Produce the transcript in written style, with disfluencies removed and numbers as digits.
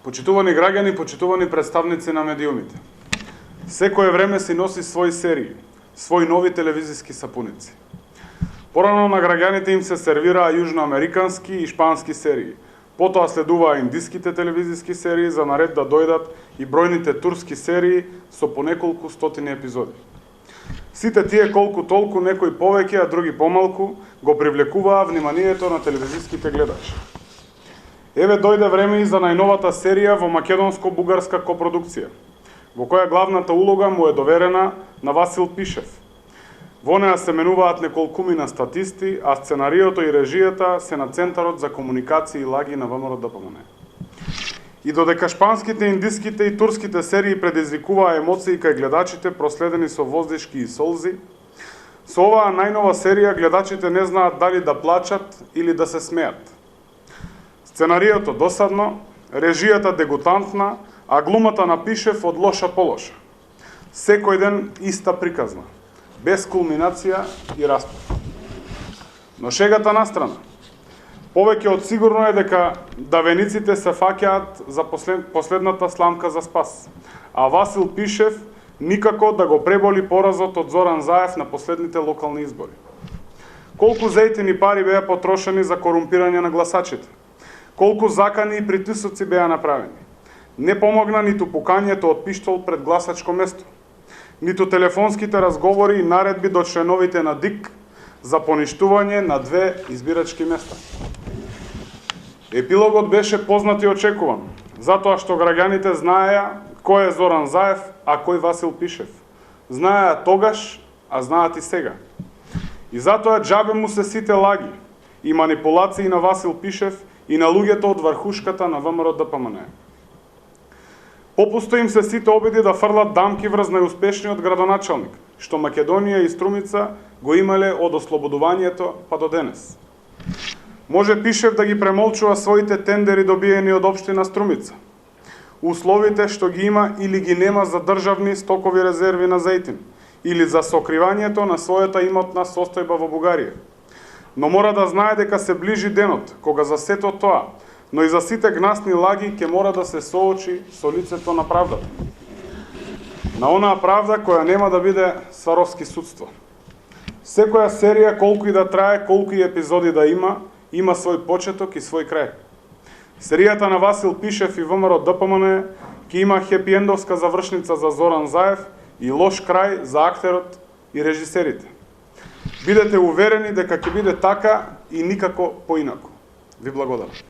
Почитувани граѓани, почитувани представници на медиумите. Секое време си носи своји серии, своји нови телевизиски сапуници. Порано на граѓаните им се сервираа јужноамерикански и шпански серии. Потоа следуваа индиските телевизиски серии, за наред да дојдат и бројните турски серии со по неколку стотини епизоди. Сите тие колку толку, некои повеќе, а други помалку, го привлекуваа вниманието на телевизиските гледачи. Еве дојде време и за најновата серија во македонско-бугарска копродукција, во која главната улога му е доверена на Васил Пишев. Во неа се менуваат неколкумина статисти, а сценариото и режијата се на Центарот за комуникации и лаги на ВМРО ДПМН. И додека шпанските, индиските и турските серии предизвикуваа емоции кај гледачите проследени со воздишки и солзи, со оваа најнова серија гледачите не знаат дали да плачат или да се смеат. Сценариото досадно, режијата дегутантна, а глумата на Пишев од лоша по лоша. Секој ден иста приказна, без кулминација и распад. Но шегата настрана. Повеќе од сигурно е дека давениците се фаќаат за последната сламка за спас, а Васил Пишев никако да го преболи поразот од Зоран Заев на последните локални избори. Колку зејтини пари беа потрошени за корумпирање на гласачите? Колку закани и притисоци беа направени? Не помогна ниту пукањето од пиштол пред гласачко место, ниту телефонските разговори и наредби до членовите на ДИК за поништување на 2 избирачки места. Епилогот беше познат и очекуван, затоа што граѓаните знаеа кој е Зоран Заев, а кој Васил Пишев. Знаеа тогаш, а знаат и сега. И затоа џабе му се сите лаги и манипулации на Васил Пишев и на луѓето од врхушката на ВМРО ДПМН. Попусто им се сите обиди да фрлат дамки врз најуспешниот градоначалник, што Македонија и Струмица го имале од ослободувањето па до денес. Може Пишев да ги премолчува своите тендери добиени од општина Струмица, условите што ги има или ги нема за државни стокови резерви на зејтин, или за сокривањето на својата имотна состојба во Бугарија. Но мора да знае дека се ближи денот, кога за сето тоа, но и за сите гнасни лаги ќе мора да се соочи со лицето на правдата. На онаа правда која нема да биде сваровски судство. Секоја серија, колку и да трае, колку и епизоди да има свој почеток и свој крај. Серијата на Васил Пишев и ВМРО ДПМН ќе има хепиендовска завршница за Зоран Заев и лош крај за актерот и режисерите. Бидете уверени дека ќе биде така и никако поинаку. Ви благодарам.